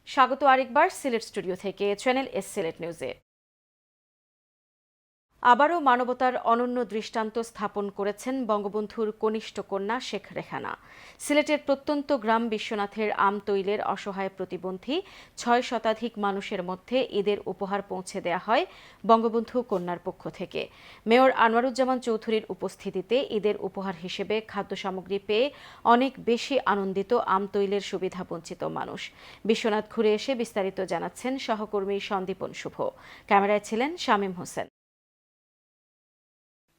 স্বাগত আরেকবার সিলেট স্টুডিও থেকে চ্যানেল এস সিলেট নিউজে। আবারও মানবতার অনন্য দৃষ্টান্ত স্থাপন করেছেন বঙ্গবন্ধুর কনিষ্ঠ কন্যা শেখ রেহানা। সিলেটের প্রত্যন্ত গ্রাম বিশ্বনাথের আমতৈলের অসহায় প্রতিবন্ধী ৬ শতাধিক মানুষের মধ্যে ঈদের উপহার পৌঁছে দেয়া হয় বঙ্গবন্ধু কন্যার পক্ষ থেকে। মেয়র আনোয়ারুজ্জামান চৌধুরীর উপস্থিতিতে ঈদের উপহার হিসেবে খাদ্য সামগ্রী পেয়ে অনেক বেশি আনন্দিত আমতৈলের সুবিধাবঞ্চিত মানুষ। বিশ্বনাথ ঘুরে এসে বিস্তারিত জানাচ্ছেন সহকর্মী সন্দীপন শুভ। ক্যামেরায় ছিলেন শামীম হোসেন।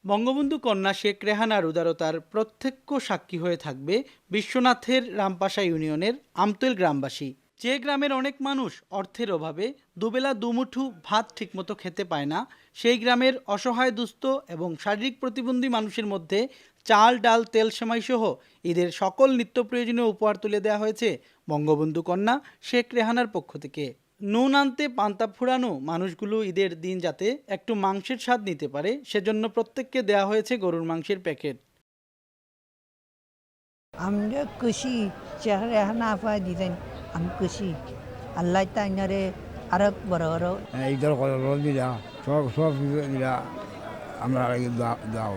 বঙ্গবন্ধু কন্যা শেখ রেহানার উদারতার প্রত্যক্ষ সাক্ষী হয়ে থাকবে বিশ্বনাথের রামপাশা ইউনিয়নের আমতৈল গ্রামবাসী। যে গ্রামের অনেক মানুষ অর্থের অভাবে দুবেলা দুমুঠো ভাত ঠিকমতো খেতে পায় না, সেই গ্রামের অসহায় দুস্থ এবং শারীরিক প্রতিবন্ধী মানুষের মধ্যে চাল, ডাল, তেল, সেমাই সহ ঈদের সকল নিত্য প্রয়োজনীয় উপহার তুলে দেওয়া হয়েছে বঙ্গবন্ধু কন্যা শেখ রেহানার পক্ষ থেকে। নুন আনতে পান্তা ফুরানো মানুষগুলো ঈদের দিন যাতে একটু মাংসের স্বাদ নিতে পারে, সেজন্য প্রত্যেককে দেওয়া হয়েছে গরুর মাংসের প্যাকেট। আমরা খুশি, শেখ রেহানা পাই দিতেন, আমি খুশি। আল্লাহ তাইনারে আরো বড় বড় ঈদের কলর দিলা সব দিলা আমরা দাও।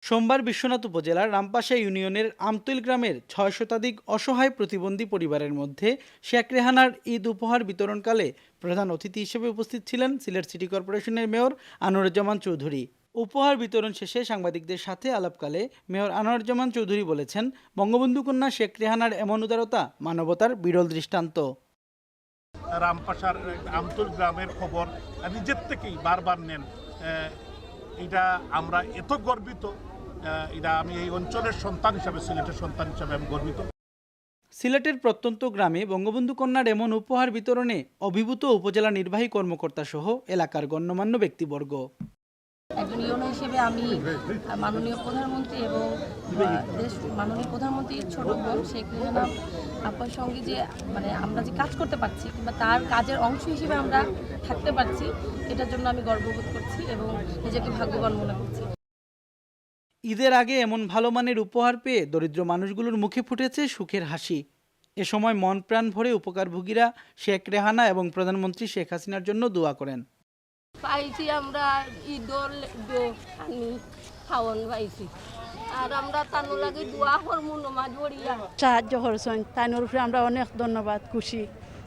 সোমবার বিশ্বনাথ উপজেলার রামপাশা ইউনিয়নের আমতৈল গ্রামের ৬ শতাধিক অসহায় প্রতিবন্ধী পরিবারের মধ্যে শেখ রেহানার ঈদ উপহার বিতরণকালে প্রধান অতিথি হিসেবে উপস্থিত ছিলেন সিলেট সিটি কর্পোরেশনের মেয়র আনোয়ারুজ্জামান চৌধুরী। উপহার বিতরণ শেষে সাংবাদিকদের সাথে আলাপকালে মেয়র আনোয়ারুজ্জামান চৌধুরী বলেছেন, বঙ্গবন্ধু কন্যা শেখ রেহানার এমন উদারতা মানবতার বিরল দৃষ্টান্ত। রামপাশার আমতৈল গ্রামের খবর নিজের থেকেই বারবার নেন, এটা আমরা এত গর্বিত, এটা আমি এই অঞ্চলের সন্তান হিসাবে, সিলেটের সন্তান হিসাবে আমি গর্বিত। সিলেটের প্রত্যন্ত গ্রামে বঙ্গবন্ধু কন্যার এমন উপহার বিতরণে অভিভূত উপজেলা নির্বাহী কর্মকর্তা সহ এলাকার গণ্যমান্য ব্যক্তিবর্গ। একজন ইউনো হিসেবে আমি মাননীয় প্রধানমন্ত্রী এবং মাননীয় প্রধানমন্ত্রীর ছোট বোন শেখ রেহানা আপনার সঙ্গে যে আমরা যে কাজ করতে পারছি কিংবা তার কাজের অংশ হিসেবে আমরা থাকতে পারছি, এটার জন্য আমি গর্ববোধ করছি এবং নিজেকে ভাগ্যবান মনে করছি। ঈদের আগে এমন ভালো মানের উপহার পেয়ে দরিদ্র মানুষগুলোর মুখে ফুটেছে সুখের হাসি। এ সময় মন প্রাণ ভরে উপকারভোগীরা শেখ রেহানা এবং প্রধানমন্ত্রী শেখ হাসিনার জন্য দোয়া করেন। পাইছি আমরা ঈদল আমি খাওয়ান পাইছি, আর আমরা তানু লাগে দোয়া করমু নমাজ পড়িয়া সাহায্য করছেন। তাইনোর উপরে আমরা অনেক ধন্যবাদ, খুশি।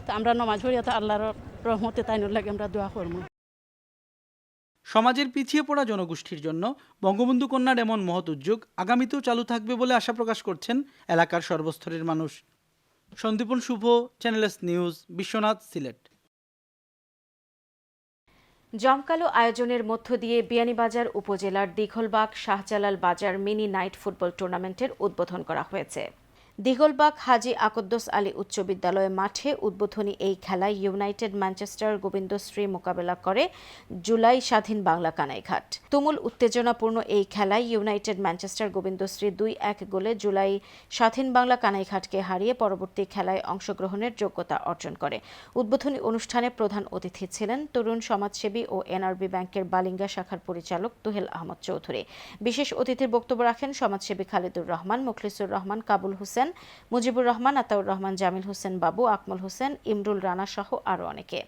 তো আমরা নমাজ পড়িয়া তো আল্লাহর রহমতে তাইনোর লাগে আমরা দোয়া করবো। সমাজের পিছিয়ে পড়া জনগোষ্ঠীর জন্য বঙ্গবন্ধু কন্যার এমন মহৎ উদ্যোগ আগামীতেও চালু থাকবে বলে আশা প্রকাশ করছেন এলাকার সর্বস্তরের মানুষ। Sandipan Shuvo, channel S news, Biswanath, Sylhet. জমকালো আয়োজনের মধ্য দিয়ে বিয়ানীবাজার উপজেলার দীঘলবাগ শাহজালাল বাজার মিনি নাইট ফুটবল টুর্নামেন্টের উদ্বোধন করা হয়েছে। দীঘলবাগ হাজী আকদ্দোস আলী উচ্চ বিদ্যালয় মাঠে উদ্বোধনী এই খেলায় ইউনাইটেড ম্যানচেস্টার গোবিন্দশ্রী মোকাবেলা করে জুলাই স্বাধীন বাংলা কানাইঘাট। তুমুল উত্তেজনাপূর্ণ এই খেলায় ইউনাইটেড ম্যানচেস্টার গোবিন্দশ্রী ২-১ গোলে জুলাই স্বাধীন বাংলা কানাইঘাটকে হারিয়ে পরবর্তী খেলায় অংশগ্রহণের যোগ্যতা অর্জন করে। উদ্বোধনী অনুষ্ঠানে প্রধান অতিথি ছিলেন তরুণ সমাজসেবী ও এনআরবি ব্যাংকের বালিঙ্গা শাখার পরিচালক তুহেল আহমদ চৌধুরী। বিশেষ অতিথির বক্তব্য রাখেন সমাজসেবী খালিদুর রহমান, মুখলিসুর রহমান, কাবুল হোসেন, মুজিবুর রহমান, আতাউর রহমান, জামিল হোসেন বাবু, আকমল হোসেন, ইমরুল রানা সহ আরও অনেকে।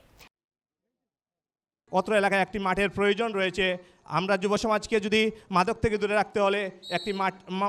অত্র এলাকায় একটি মাঠের প্রয়োজন রয়েছে। আমরা যুব সমাজকে যদি মাদক থেকে দূরে রাখতে হলে একটি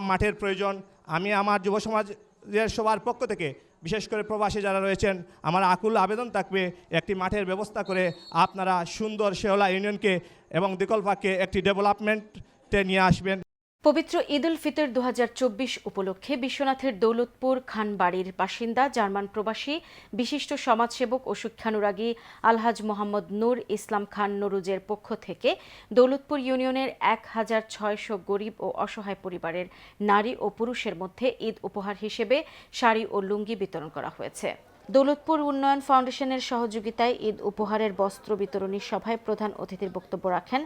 মাঠের প্রয়োজন। আমি আমার যুব সমাজের সবার পক্ষ থেকে, বিশেষ করে প্রবাসী যারা রয়েছেন, আমার আকুল আবেদন থাকবে একটি মাঠের ব্যবস্থা করে আপনারা সুন্দর শেওলা ইউনিয়নকে এবং দীঘলবাগকে একটি ডেভেলপমেন্টে নিয়ে আসবেন। পবিত্র ঈদ উল ফিতর ২০২৪ উপলক্ষে বিশ্বনাথের দৌলতপুর খানবাড়ির বাসিন্দা জার্মান প্রবাসী বিশিষ্ট সমাজসেবক ও শিক্ষানুরাগী আলহাজ মোহাম্মদ নূর ইসলাম খান নরুজের পক্ষ থেকে দৌলতপুর ইউনিয়নের ১,৬০০ গরিব ও অসহায় পরিবারের নারী ও পুরুষের মধ্যে ঈদ উপহার হিসেবে শাড়ি ও লুঙ্গি বিতরণ করা হয়েছে। দৌলতপুর উন্নয়ন ফাউন্ডেশনের সহযোগিতায় ঈদ উপহারের বস্ত্র বিতরণী সভায় প্রধান অতিথির বক্তব্য রাখেন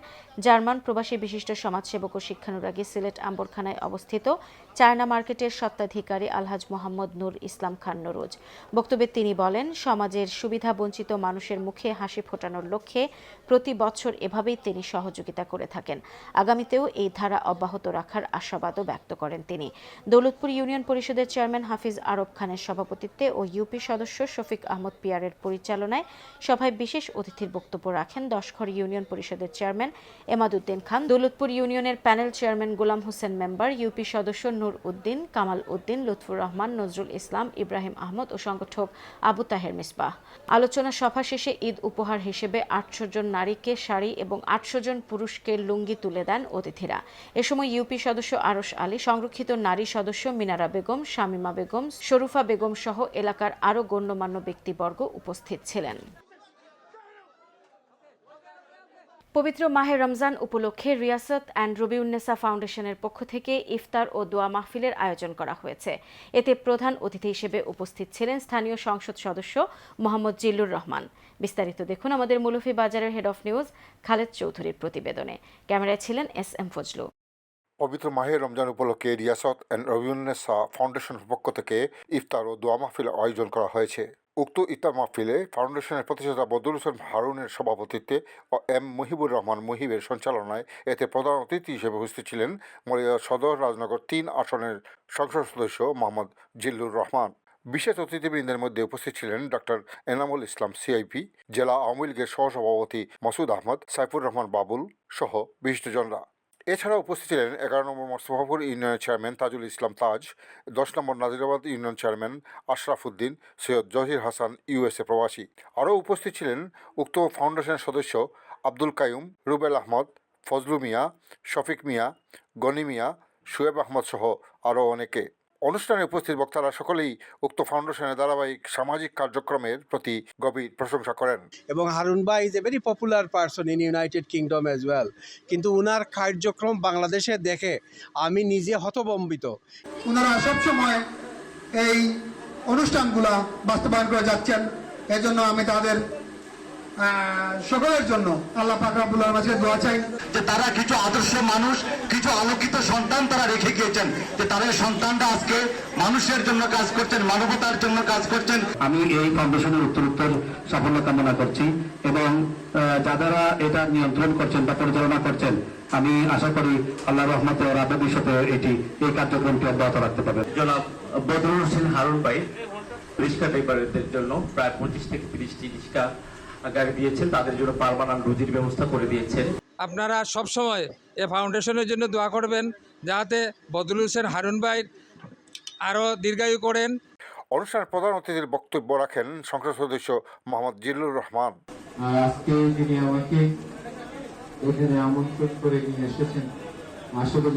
জার্মান প্রবাসী বিশিষ্ট সমাজসেবক ও শিক্ষানুরাগী সিলেট আম্বরখানায় অবস্থিত চায়না মার্কেটের স্বত্বাধিকারী আলহাজ মোহাম্মদ নূর ইসলাম খান নরুজ। বক্তব্যে তিনি বলেন, সমাজের সুবিধা বঞ্চিত মানুষের মুখে হাসি ফোটানোর লক্ষ্যে প্রতি বছর এভাবেই তিনি সহযোগিতা করে থাকেন। আগামীতেও এই ধারা অব্যাহত রাখার আশাবাদও ব্যক্ত করেন তিনি। দৌলতপুর ইউনিয়ন পরিষদের চেয়ারম্যান হাফিজ আরব খানের সভাপতিত্বে ও ইউপি সদস্য সদস্য শফিক আহমদ পিয়ারের পরিচালনায় সভায় বিশেষ অতিথির বক্তব্য রাখেন দশঘর ইউনিয়ন পরিষদের চেয়ারম্যান এমাদউদ্দিন খান, দৌলতপুর ইউনিয়নের প্যানেল চেয়ারম্যান গোলাম হোসেন মেম্বার, ইউপি সদস্য নূর উদ্দিন, কামাল উদ্দিন, লুৎফুর রহমান, নজরুল ইসলাম, ইব্রাহিম আহমদ ও সংগঠক আবু তাহের মিসবাহ। আলোচনা সভা শেষে ঈদ উপহার হিসেবে 800 জন নারীকে শাড়ি এবং 800 জন পুরুষকে লুঙ্গি তুলে দেন অতিথিরা। এ সময় ইউপি সদস্য আরশ আলী, সংরক্ষিত নারী সদস্য মিনারা বেগম, শামিমা বেগম, শরুফা বেগম সহ এলাকার আরও গণ্যমান্য ব্যক্তিবর্গ উপস্থিত ছিলেন। পবিত্র মাহে রমজান উপলক্ষে রিয়াসত অ্যান্ড রবিউন্নেসা ফাউন্ডেশনের পক্ষ থেকে ইফতার ও দোয়া মাহফিলের আয়োজন করা হয়েছে। এতে প্রধান অতিথি হিসেবে উপস্থিত ছিলেন স্থানীয় সংসদ সদস্য মোহাম্মদ জিল্লুর রহমান। বিস্তারিত দেখুন আমাদের মৌলভীবাজারের হেড অফ নিউজ খালেদ চৌধুরীর প্রতিবেদনে। ক্যামেরায় ছিলেন SM ফজলু। পবিত্র মাহে রমজান উপলক্ষে রিয়াসত অ্যান্ড রবিউন্নেসা ফাউন্ডেশনের পক্ষ থেকে ইফতার ও দোয়া মাহফিলের আয়োজন করা হয়েছে। উক্ত ইফতার মাহফিলে ফাউন্ডেশনের প্রতিষ্ঠাতা বদরুল হোসেন হারুনের সভাপতিত্বে ও M মুহিবুর রহমান মুহিবের সঞ্চালনায় এতে প্রধান অতিথি হিসেবে উপস্থিত ছিলেন মরিয়া সদর রাজনগর 3 আসনের সংসদ সদস্য মোহাম্মদ জিল্লুর রহমান। বিশেষ অতিথিবৃন্দের মধ্যে উপস্থিত ছিলেন ডক্টর এনামুল ইসলাম CIP, জেলা আওয়ামী লীগের সহসভাপতি মাসুদ আহমদ, সাইফুর রহমান বাবুল সহ বিশিষ্টজনরা। এছাড়া উপস্থিত ছিলেন 11 নম্বর মোস্তফাপুর ইউনিয়নের চেয়ারম্যান তাজুল ইসলাম তাজ, 10 নম্বর Nazirabad union chairman Ashraf Uddin, Syed Zahir Hasan USA প্রবাসী। আরও উপস্থিত ছিলেন উক্ত ফাউন্ডেশনের সদস্য আব্দুল কাইয়ুম, রুবেল আহমদ, ফজলু মিয়া, শফিক মিয়া, গনি মিয়া, শুয়েব আহমদ সহ আরও অনেকে। অনুষ্ঠানে উপস্থিত বক্তারা সকলেই উক্ত ফাউন্ডেশনের ধারাবাহিক সামাজিক কার্যক্রমের প্রতি গভীর প্রশংসা করেন। এবং হারুন ভাই is a very popular person in United kingdom as well, কিন্তু উনার কার্যক্রম বাংলাদেশে দেখে আমি নিজে হতভম্বিত। ওনারা সবসময় এই অনুষ্ঠানগুলা বাস্তবায়ন করে যাচ্ছেন, এজন্য আমি তাদের সকলের জন্য আল্লাহ পাক রব্বুল আলামিনের কাছে দোয়া চাই যে তারা কিছু আদর্শ মানুষ, কিছু আলোকিত সন্তান তারা রেখে গিয়েছেন, যে তাদের সন্তানরা আজকে মানুষের জন্য কাজ করছেন, মানবতার জন্য কাজ করছেন। আমি এই ফাউন্ডেশনের উত্তরোত্তর সাফল্য কামনা করছি এবং যারা এটা নিয়ন্ত্রণ করছেন বা পরিচালনা করছেন, আমি আশা করি আল্লাহর রহমতে ওরা ভবিষ্যতে এই কার্যক্রমটি অব্যাহত রাখতে পারবে। জনাব বদরুল হোসেন হারুন ভাই রিক্সা ড্রাইভারদের জন্য প্রায় 25 থেকে 30টি রিক্সা গাড়ি দিয়েছেন, তাদের জন্য পার্মানেন্ট রুজির ব্যবস্থা করে দিয়েছেন। আপনারা সবসময় এই ফাউন্ডেশনের জন্য দোয়া করবেন যাতে বদরুল হোসেন হারুন ভাই আরও দীর্ঘায়ু করেন। অনুষ্ঠানের প্রধান অতিথির বক্তব্য রাখেন সংসদ সদস্য মোহাম্মদ জিল্লুর রহমান। আজকে যিনি আমাকে এখানে আমন্ত্রণ করে নিয়ে এসেছেন, আসলে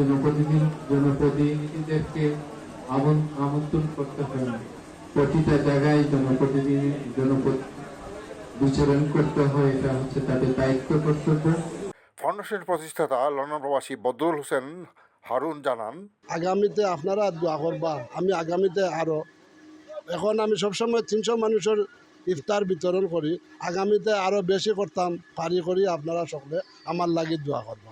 জনপ্রতিনিধিদেরকে আমন্ত্রণ করতে হয় না, প্রতিটা জায়গায় বিচরণ করতে হয়, এটা হচ্ছে তাদের দায়িত্ব কর্তব্য। ফাউন্ডেশনের প্রতিষ্ঠাতা লন্ডন প্রবাসী বদরুল হোসেন হারুন জানান, আগামীতে আপনারা দোয়া করবা, আমি আগামীতে আরো, এখন আমি সবসময় 300 মানুষের ইফতার বিতরণ করি, আগামীতে আরো বেশি করতাম পারি করি, আপনারা সকলে আমার লাগি দোয়া করবা।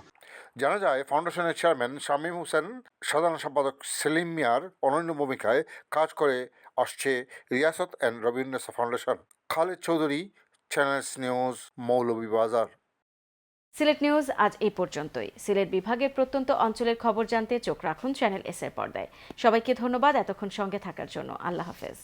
জানা যায় ফাউন্ডেশনের চেয়ারম্যান শামীম হোসেন, সাধারণ সম্পাদক সেলিম মিয়ার অনন্য ভূমিকায় কাজ করে আসছে Riasat and Rabiunnesa foundation. Khaled Chowdhury, channels news, Moulvibazar. Sylhet news আজ এই পর্যন্তই। সিলেট বিভাগের প্রত্যন্ত অঞ্চলের খবর জানতে চোখ রাখুন চ্যানেল S এর পর্দায়। সবাইকে ধন্যবাদ এতক্ষণ সঙ্গে থাকার জন্য। আল্লাহ হাফেজ।